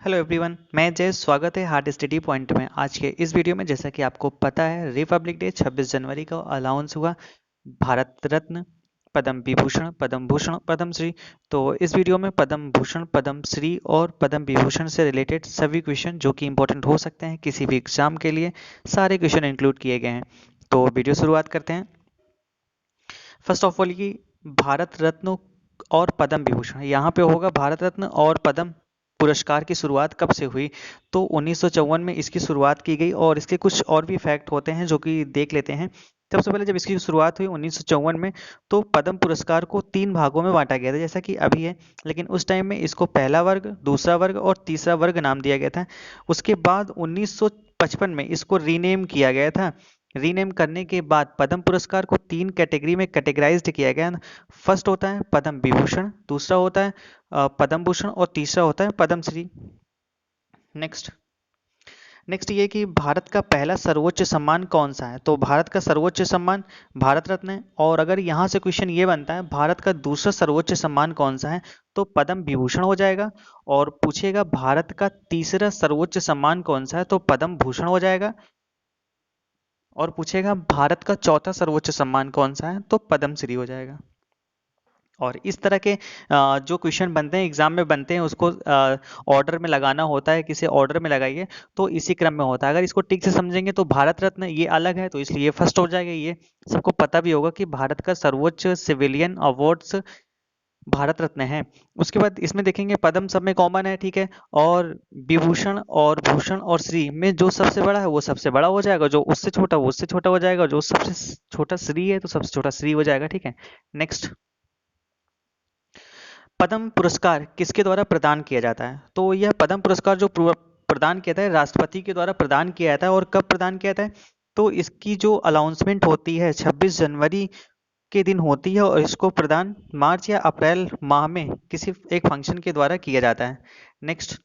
Hello everyone, मैं जय। स्वागत है हार्ट स्टडी पॉइंट में। आज के इस वीडियो में जैसा कि आपको पता है, रिपब्लिक डे 26 जनवरी को अनाउंस हुआ। भारत रत्न, पद्म विभूषण, पद्म भूषण, पद्मश्री। तो इस वीडियो में पद्म भूषण, पद्मश्री और पद्म विभूषण से रिलेटेड सभी क्वेश्चन जो कि इंपॉर्टेंट हो सकते हैं किसी भी एग्जाम के लिए, सारे क्वेश्चन इंक्लूड किए गए हैं। तो वीडियो शुरुआत करते हैं। फर्स्ट ऑफ ऑल की भारत रत्न और पद्म विभूषण, यहाँ पे होगा भारत रत्न और पद्म पुरस्कार की शुरुआत कब से हुई। तो 1954 में इसकी शुरुआत की गई और इसके कुछ और भी फैक्ट होते हैं जो कि देख लेते हैं। सबसे पहले जब इसकी शुरुआत हुई 1954 में, तो पद्म पुरस्कार को 3 भागों में बांटा गया था जैसा कि अभी है, लेकिन उस टाइम में इसको पहला वर्ग, दूसरा वर्ग और तीसरा वर्ग नाम दिया गया था। उसके बाद 1955 में इसको रीनेम किया गया था। रीनेम करने के बाद पद्म पुरस्कार को 3 कैटेगरी में कैटेगराइज्ड किया गया। फर्स्ट होता है पद्म विभूषण, दूसरा होता है पद्म भूषण और तीसरा होता है पद्मश्री। नेक्स्ट नेक्स्ट ये कि भारत का पहला सर्वोच्च सम्मान कौन सा है। तो भारत का सर्वोच्च सम्मान भारत रत्न है। और अगर यहाँ से क्वेश्चन ये बनता है भारत का दूसरा सर्वोच्च सम्मान कौन सा है, तो पद्म विभूषण हो जाएगा। और पूछेगा भारत का तीसरा सर्वोच्च सम्मान कौन सा है, तो पद्म भूषण हो जाएगा। और पूछेगा भारत का चौथा सर्वोच्च सम्मान कौन सा है, तो पद्मश्री हो जाएगा। और इस तरह के जो क्वेश्चन बनते हैं एग्जाम में बनते हैं, उसको ऑर्डर में लगाना होता है, किसी ऑर्डर में लगाइए तो इसी क्रम में होता है। अगर इसको ठीक से समझेंगे तो भारत रत्न ये अलग है, तो इसलिए ये फर्स्ट हो जाएगा। ये सबको पता भी होगा कि भारत का सर्वोच्च सिविलियन अवार्ड्स भारत रत्न है। उसके बाद इसमें देखेंगे पद्म सब में कॉमन है, ठीक है। और विभूषण और भूषण और श्री में जो सबसे बड़ा है वो सबसे बड़ा हो जाएगा, जो उससे छोटा वो उससे छोटा हो जाएगा, जो सबसे छोटा श्री है तो सबसे छोटा श्री हो जाएगा, ठीक है। नेक्स्ट, पद्म पुरस्कार किसके द्वारा प्रदान किया जाता है। तो यह पद्म पुरस्कार जो प्रदान किया जाता है राष्ट्रपति के द्वारा प्रदान किया जाता है। और कब प्रदान किया जाता है, तो इसकी जो अनाउंसमेंट होती है 26 जनवरी के दिन होती है और इसको प्रदान मार्च या अप्रैल माह में किसी एक फंक्शन के द्वारा किया जाता है। नेक्स्ट,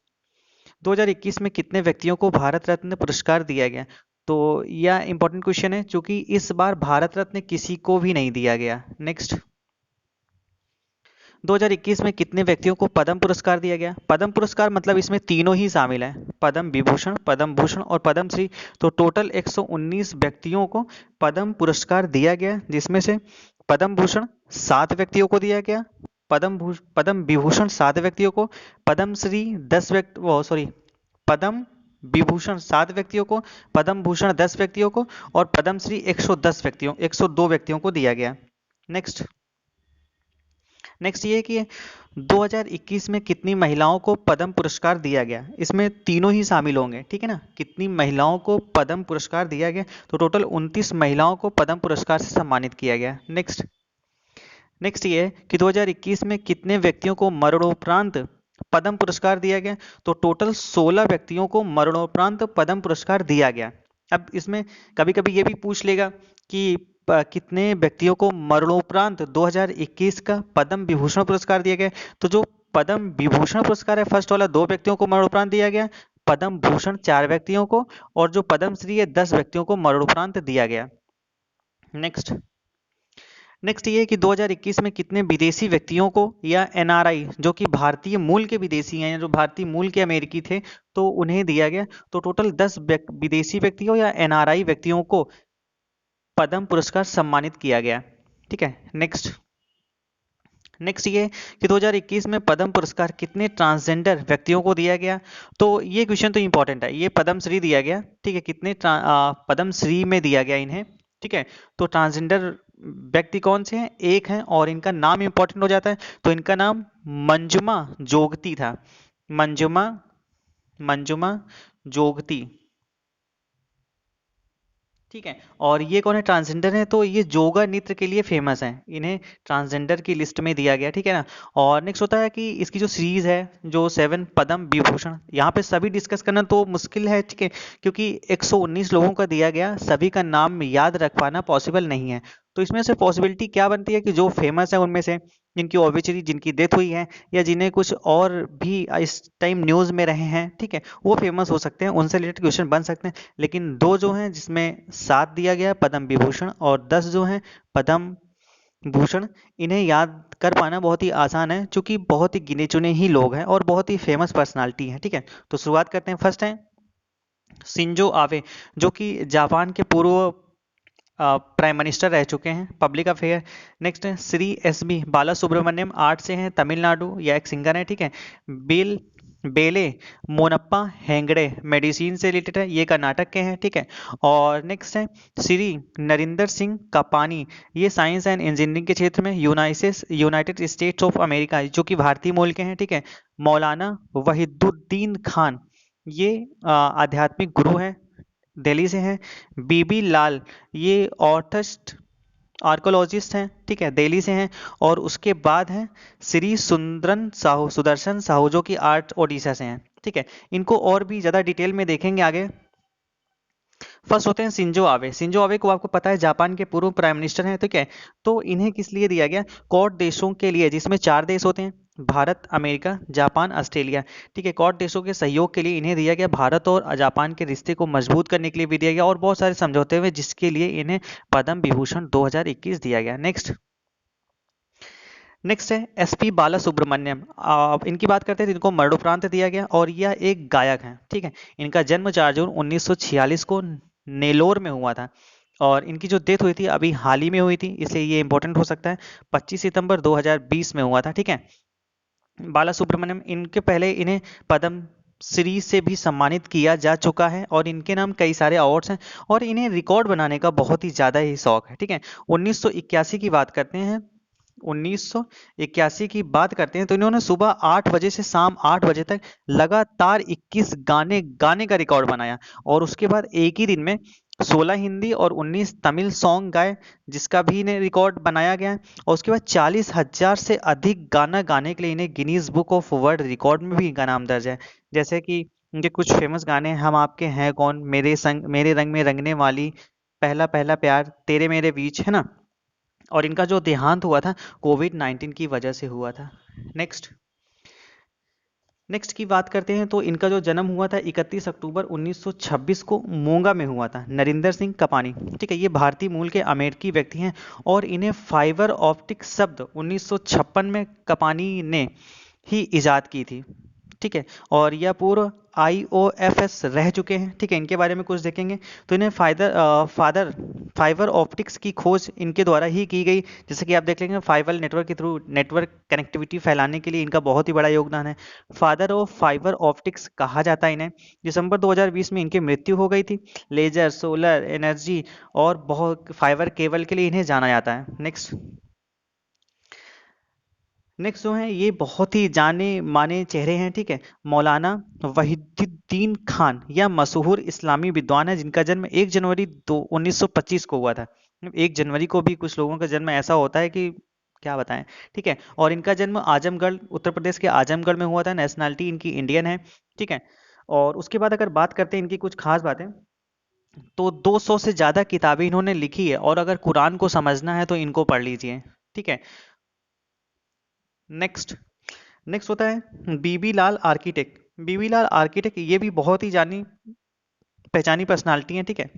2021 में कितने व्यक्तियों को भारत रत्न पुरस्कार दिया गया। तो यह इंपॉर्टेंट क्वेश्चन है क्योंकि इस बार भारत रत्न किसी को भी नहीं दिया गया। नेक्स्ट, 2021 में कितने व्यक्तियों को पद्म पुरस्कार दिया गया। पद्म पुरस्कार मतलब इसमें तीनों ही शामिल हैं, पद्म विभूषण, पद्म भूषण और पद्मश्री। तो टोटल 119 व्यक्तियों को पद्म पुरस्कार दिया गया, जिसमें से पद्म भूषण 7 व्यक्तियों को दिया गया, पद्म विभूषण 7 व्यक्तियों को, पद्मश्री 10 व्यक्ति सॉरी पद्म विभूषण 7 व्यक्तियों को, पद्म भूषण 10 व्यक्तियों को और पद्मश्री 102 व्यक्तियों को दिया गया। नेक्स्ट नेक्स्ट ये कि 2021 में कितनी महिलाओं को पद्म पुरस्कार दिया गया। इसमें तीनों ही शामिल होंगे, ठीक है ना। कितनी महिलाओं को पद्म पुरस्कार दिया गया, तो टोटल 29 महिलाओं को पद्म पुरस्कार से सम्मानित किया गया। नेक्स्ट नेक्स्ट ये कि 2021 में कितने व्यक्तियों को मरणोपरांत पद्म पुरस्कार दिया गया। तो टोटल 16 व्यक्तियों को मरणोपरांत पद्म पुरस्कार दिया गया। अब इसमें कभी कभी ये भी पूछ लेगा कि कितने व्यक्तियों को मरणोपरांत 2021 का पद्म विभूषण पुरस्कार दिया गया। तो जो पद्म विभूषण पुरस्कार है फर्स्ट वाला 2 व्यक्तियों को मरणोपरांत दिया गया, पद्म भूषण 4 व्यक्तियों को और जो पद्मश्री है 10 व्यक्तियों को मरणोपरांत दिया गया। नेक्स्ट नेक्स्ट ये कि 2021 में कितने विदेशी व्यक्तियों को या एनआरआई जो कि भारतीय मूल के विदेशी हैं, जो भारतीय मूल के अमेरिकी थे, तो उन्हें दिया गया। तो टोटल 10 विदेशी व्यक्तियों या एनआरआई व्यक्तियों को पद्म पुरस्कार सम्मानित किया गया, ठीक है। नेक्स्ट नेक्स्ट ये कि 2021 में पद्म पुरस्कार कितने ट्रांसजेंडर व्यक्तियों को दिया गया। तो ये क्वेश्चन तो इंपॉर्टेंट है, ये पद्मश्री दिया गया, ठीक है। कितने पद्मश्री में दिया गया इन्हें, ठीक है। तो ट्रांसजेंडर व्यक्ति कौन से हैं, एक हैं और इनका नाम इंपॉर्टेंट हो जाता है। तो इनका नाम मंजुमा जोगती था, मंजुमा मंजुमा जोगती, ठीक है। और ये कौन है, ट्रांसजेंडर है, तो ये जोगा नृत्य के लिए फेमस है, इन्हें ट्रांसजेंडर की लिस्ट में दिया गया, ठीक है ना। और नेक्स्ट होता है कि इसकी जो सीरीज है जो 7 पद्म विभूषण, यहाँ पे सभी डिस्कस करना तो मुश्किल है, ठीक है, क्योंकि 119 लोगों का दिया गया, सभी का नाम याद रख पाना पॉसिबल नहीं है। तो इसमें से पॉसिबिलिटी क्या बनती है कि जो फेमस है उनमें से, जिनकी ऑब्वियसली जिनकी डेथ हुई है या जिन्हें कुछ और भी इस टाइम न्यूज में रहे हैं, ठीक है, वो फेमस हो सकते हैं, उनसे रिलेटेड क्वेश्चन बन सकते हैं। लेकिन 2 जो हैं जिसमें 7 दिया गया पद्म विभूषण और 10 जो हैं पद्म भूषण, इन्हें याद कर पाना बहुत ही आसान है क्योंकि बहुत ही गिने चुने ही लोग हैं और बहुत ही फेमस पर्सनालिटी हैं। ठीक है, तो शुरुआत करते हैं। फर्स्ट है शिंजो आबे, जो कि जापान के पूर्व प्राइम मिनिस्टर रह चुके हैं, पब्लिक अफेयर। नेक्स्ट है श्री एस बी बाला सुब्रमण्यम, आर्ट से हैं, तमिलनाडु, या एक सिंगर है। ठीक है, बिल बेले मोनप्पा हेंगड़े, मेडिसिन से रिलेटेड है, ये कर्नाटक के हैं। ठीक है, और नेक्स्ट है श्री नरिंदर सिंह कापानी, ये साइंस एंड इंजीनियरिंग के क्षेत्र में यूनाइटेड स्टेट्स ऑफ अमेरिका, जो कि भारतीय मूल के हैं। ठीक है, मौलाना वहीदुद्दीन खान, ये आध्यात्मिक गुरु हैं, दिल्ली से हैं। बीबी लाल, ये ऑर्थस्ट आर्कोलॉजिस्ट हैं। ठीक है, दिल्ली से हैं। और उसके बाद हैं श्री सुदर्शन साहू, जो कि आर्ट ओडिशा से हैं। ठीक है, इनको और भी ज़्यादा डिटेल में देखेंगे आगे। फर्स्ट होते हैं शिंजो आबे। शिंजो आबे को आपको पता है जापान के पूर्व प्राइम मिनिस्टर हैं। ठीक है, तो इन्हें किस लिए दिया गया? क्वाड देशों के लिए, जिसमें 4 देश होते हैं, भारत, अमेरिका, जापान, ऑस्ट्रेलिया। ठीक है, क्वाड देशों के सहयोग के लिए इन्हें दिया गया। भारत और जापान के रिश्ते को मजबूत करने के लिए भी दिया गया और बहुत सारे समझौते हुए, जिसके लिए इन्हें पद्म विभूषण 2021 दिया गया। नेक्स्ट है एसपी बाला सुब्रमण्यम। इनकी बात करते हैं तो इनको मरणोपरांत दिया गया और यह एक गायक हैं। ठीक है, इनका जन्म 4 जून 1946 को नेलोर में हुआ था और इनकी जो डेथ हुई थी अभी हाल ही में हुई थी, इसलिए ये इंपॉर्टेंट हो सकता है। 25 सितंबर 2020 में हुआ था। ठीक है, बाला सुब्रमण्यम, इनके पहले इन्हें पद्म श्री से भी सम्मानित किया जा चुका है और इनके नाम कई सारे अवार्ड्स हैं और इन्हें रिकॉर्ड बनाने का बहुत ही ज़्यादा ही शौक है। ठीक है, 1981 की बात करते हैं। 1981 की बात करते हैं तो इन्होंने सुबह 8 बजे से शाम 8 बजे तक लगातार 21 गाने गाने का रिकॉर्ड बनाया और उसके बाद एक ही दिन में 16 हिंदी और 19 तमिल सॉन्ग गाए, जिसका भी इन्हें रिकॉर्ड बनाया गया है। और उसके बाद 40,000 से अधिक गाना गाने के लिए इन्हें Guinness book of world record में भी इनका नाम दर्ज है। जैसे कि इनके कुछ फेमस गाने, हम आपके हैं कौन, मेरे रंग में रंगने वाली, पहला पहला प्यार, तेरे मेरे बीच, है ना। और इनका जो देहांत हुआ था कोविड-19 की वजह से हुआ था। नेक्स्ट नेक्स्ट की बात करते हैं तो इनका जो जन्म हुआ था 31 अक्टूबर 1926 को मोगा में हुआ था, नरिंदर सिंह कपानी। ठीक है, ये भारतीय मूल के अमेरिकी व्यक्ति हैं और इन्हें फाइबर ऑप्टिक शब्द 1956 में कपानी ने ही इजाद की थी। ठीक है, और यह पूर्व IOFS रह चुके हैं। ठीक है, इनके बारे में कुछ देखेंगे तो इन्हें फाइबर ऑप्टिक्स की खोज इनके द्वारा ही की गई। जैसे कि आप देख लेंगे फाइबर नेटवर्क के थ्रू नेटवर्क कनेक्टिविटी फैलाने के लिए इनका बहुत ही बड़ा योगदान है। फादर ऑफ फाइबर ऑप्टिक्स कहा जाता है इन्हें। दिसंबर 2020 में इनकी मृत्यु हो गई थी। लेजर, सोलर एनर्जी और बहुत फाइबर केबल के लिए इन्हें जाना जाता है। नेक्स्ट जो है ये बहुत ही जाने माने चेहरे हैं। ठीक है, मौलाना वहीदुद्दीन खान, यह मशहूर इस्लामी विद्वान है जिनका जन्म 1 जनवरी 1925 को हुआ था। 1 जनवरी को भी कुछ लोगों का जन्म ऐसा होता है कि क्या बताएं। ठीक है, और इनका जन्म आजमगढ़, उत्तर प्रदेश के आजमगढ़ में हुआ था। नेशनलिटी इनकी इंडियन है। ठीक है, और उसके बाद अगर बात करते हैं इनकी कुछ खास बातें, तो 200 से ज़्यादा किताबें इन्होंने लिखी है और अगर कुरान को समझना है तो इनको पढ़ लीजिए। ठीक है, नेक्स्ट नेक्स्ट होता है बीबी लाल आर्किटेक्ट। बीबी लाल आर्किटेक्ट ये भी बहुत ही जानी पहचानी पर्सनालिटी है। ठीक है,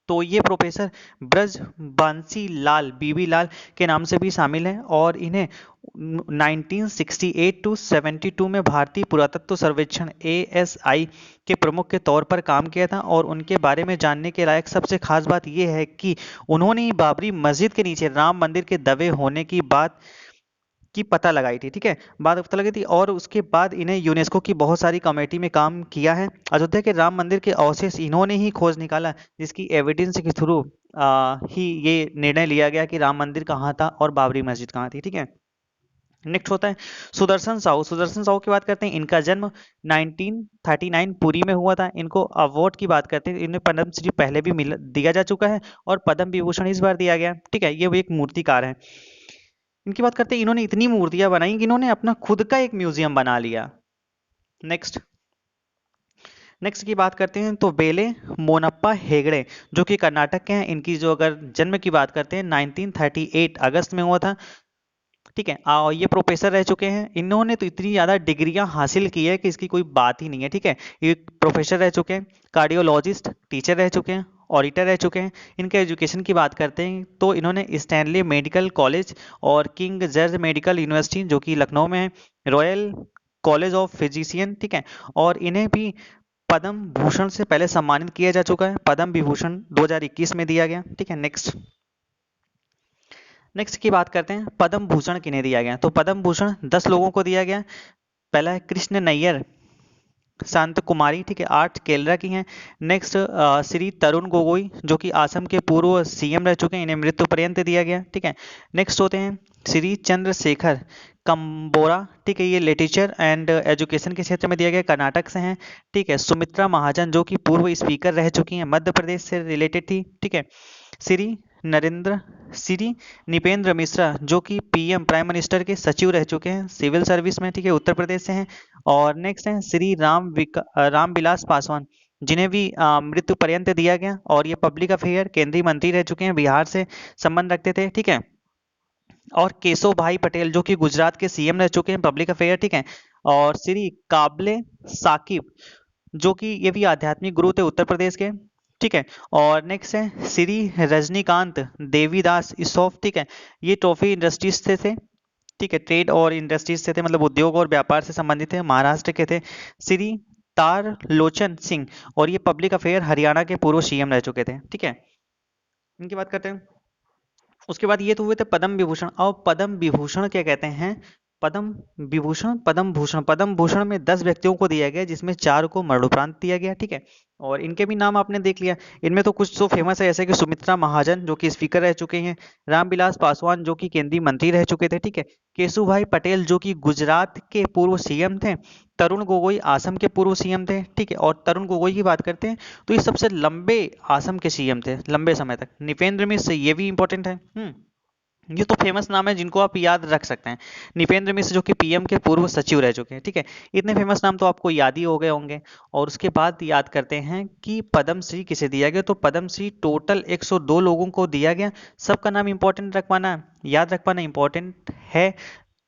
तो ये प्रोफेसर ब्रज बांसी लाल बीबी लाल के नाम से भी शामिल हैं और इन्हें 1968 टू 72 में भारतीय पुरातत्व सर्वेक्षण ASI के प्रमुख के तौर पर काम किया था। और उनके बारे में जानने के लायक सबसे खास बात यह है कि उन्होंने बाबरी मस्जिद के नीचे राम मंदिर के दबे होने की बात की पता लगाई थी। ठीक है, बात पता लगी थी और उसके बाद इन्हें यूनेस्को की बहुत सारी कमेटी में काम किया है। अयोध्या के राम मंदिर के अवशेष इन्होंने ही खोज निकाला, जिसकी एविडेंस के थ्रू ही ये निर्णय लिया गया कि राम मंदिर कहाँ था और बाबरी मस्जिद कहाँ थी। ठीक है, नेक्स्ट होता है सुदर्शन साहू। सुदर्शन साहू की बात करते हैं, इनका जन्म 1939 पुरी में हुआ था। इनको अवार्ड की बात करते हैं, इन्हें पद्मश्री पहले भी दिया जा चुका है और पद्म विभूषण इस बार दिया गया। ठीक है, ये वो एक मूर्तिकार है। इनकी बात करते हैं, इन्होंने इतनी मूर्तियां बनाई कि इन्होंने अपना खुद का एक म्यूजियम बना लिया। नेक्स्ट नेक्स्ट की बात करते हैं तो बेले मोनप्पा हेगड़े, जो कि कर्नाटक के हैं। इनकी जो अगर जन्म की बात करते हैं 1938 अगस्त में हुआ था। ठीक है, ये प्रोफेसर रह चुके हैं। इन्होंने तो इतनी ज़्यादा डिग्रियां हासिल की है कि इसकी कोई बात ही नहीं है। ठीक है, ये प्रोफेसर रह चुके हैं, कार्डियोलॉजिस्ट, टीचर रह चुके हैं ऑडिटर रह चुके हैं। इनके एजुकेशन की बात करते हैं तो इन्होंने स्टैनली मेडिकल कॉलेज और किंग जॉर्ज मेडिकल यूनिवर्सिटी जो कि लखनऊ में है, रॉयल कॉलेज ऑफ फिजिशियन, ठीक है, और इन्हें भी पद्म भूषण से पहले सम्मानित किया जा चुका है। पद्म विभूषण 2021 में दिया गया, ठीक है। नेक्स्ट की बात करते हैं, पद्म भूषण किन्हें दिया गया। तो पद्म भूषण 10 लोगों को दिया गया। पहला है कृष्ण नैयर, शांत कुमारी, ठीक है, 8 केरला की हैं। नेक्स्ट श्री तरुण गोगोई जो कि असम के पूर्व सीएम रह चुके हैं, इन्हें मृत्यु पर्यंत दिया गया, ठीक है। नेक्स्ट होते हैं श्री चंद्रशेखर कंबोरा, ठीक है, ये लिटरेचर एंड एजुकेशन के क्षेत्र में दिया गया, कर्नाटक से हैं, ठीक है। सुमित्रा महाजन जो कि पूर्व स्पीकर रह चुकी हैं, मध्य प्रदेश से रिलेटेड थी, ठीक है। श्री श्री निपेंद्र मिश्रा जो कि पीएम प्राइम मिनिस्टर के सचिव रह चुके हैं सिविल सर्विस में, ठीक है, उत्तर प्रदेश से हैं। और नेक्स्ट है श्री रामविलास पासवान जिन्हें भी मृत्यु पर्यंत दिया गया, और ये पब्लिक अफेयर केंद्रीय मंत्री रह चुके हैं, बिहार से संबंध रखते थे, ठीक है। और केशव भाई पटेल जो कि गुजरात के सीएम रह चुके हैं, पब्लिक अफेयर, ठीक है। और श्री काबले साकिब जो कि ये भी आध्यात्मिक गुरु थे उत्तर प्रदेश के, ठीक है। और नेक्स्ट है श्री रजनीकांत देवीदास इसोफ, ठीक है, ये टॉफी इंडस्ट्रीज से थे, ठीक है, ट्रेड और इंडस्ट्रीज से थे, मतलब उद्योग और व्यापार से संबंधित थे, महाराष्ट्र के थे। श्री तार लोचन सिंह, और ये पब्लिक अफेयर हरियाणा के पूर्व सीएम रह चुके थे, ठीक है। इनकी बात करते हैं। उसके बाद ये तो हुए थे पद्म विभूषण। और पद्म विभूषण क्या कहते हैं, पद्म विभूषण पद्म भूषण में 10 व्यक्तियों को दिया गया, जिसमें 4 को मरणोपरांत दिया गया, ठीक है। और इनके भी नाम आपने देख लिया। इनमें तो कुछ तो फेमस है, जैसे कि सुमित्रा महाजन जो कि स्पीकर रह चुके हैं, रामविलास पासवान जो कि केंद्रीय मंत्री रह चुके थे, ठीक है, केशुभाई पटेल जो कि गुजरात के पूर्व सीएम थे, तरुण गोगोई असम के पूर्व सीएम थे, ठीक है। और तरुण गोगोई की बात करते हैं तो ये सबसे लंबे असम के सीएम थे, लंबे समय तक। निपेंद्र मिश्र, ये भी इंपॉर्टेंट है, ये तो फेमस नाम है जिनको आप याद रख सकते हैं। निपेंद्र मिश्र जो कि पीएम के पूर्व सचिव रह चुके हैं, ठीक है। इतने फेमस नाम तो आपको याद ही हो गए होंगे। और उसके बाद याद करते हैं कि पद्मश्री किसे दिया गया। तो पद्मश्री टोटल 102 लोगों को दिया गया। सबका नाम इंपॉर्टेंट रखवाना, याद रखवाना इंपॉर्टेंट है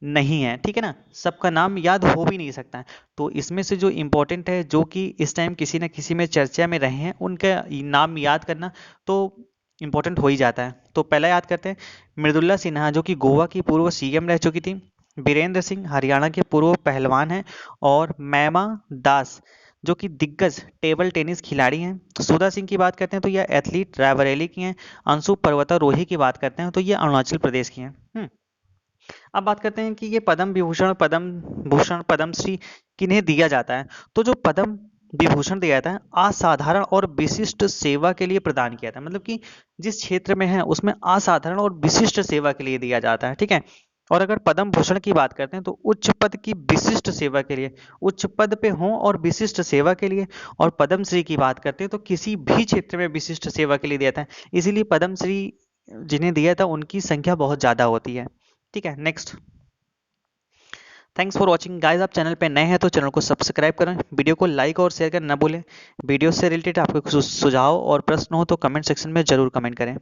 नहीं है, ठीक है ना, सबका नाम याद हो भी नहीं सकता है। तो इसमें से जो इंपॉर्टेंट है, जो कि इस टाइम किसी न किसी में चर्चा में रहे हैं, उनका नाम याद करना तो इंपॉर्टेंट हो ही जाता है। तो पहला याद करते हैं, मृदुला सिन्हा जो कि गोवा की पूर्व सीएम रह चुकी थी, बीरेंद्र सिंह हरियाणा के पूर्व पहलवान हैं, और मैमा दास जो कि दिग्गज टेबल टेनिस खिलाड़ी हैं। तो सुधा सिंह की बात करते हैं तो ये एथलीट रायबरेली की हैं। अंशु पर्वतारोही की बात करते हैं तो ये अरुणाचल प्रदेश की हैं। अब बात करते हैं कि ये पद्म भूषण पद्मश्री किन्हें दिया जाता है। तो जो पद्म विभूषण दिया जाता है, असाधारण और विशिष्ट सेवा के लिए प्रदान किया जाता है, मतलब कि जिस क्षेत्र में है उसमें असाधारण और विशिष्ट सेवा के लिए दिया जाता है, ठीक है। और अगर पद्म भूषण की बात करते हैं तो उच्च पद की विशिष्ट सेवा के लिए, उच्च पद पे हो और विशिष्ट सेवा के लिए। और पद्मश्री की बात करते हैं तो किसी भी क्षेत्र में विशिष्ट सेवा के लिए दिया जाता है, इसीलिए पद्मश्री जिन्हें दिया था उनकी संख्या बहुत ज्यादा होती है, ठीक है। Next, thanks for watching guys. आप चैनल पे नए हैं तो चैनल को सब्सक्राइब करें, वीडियो को लाइक और शेयर करना न भूलें। वीडियो से रिलेटेड आपके कुछ सुझाव और प्रश्न हो तो कमेंट सेक्शन में जरूर कमेंट करें।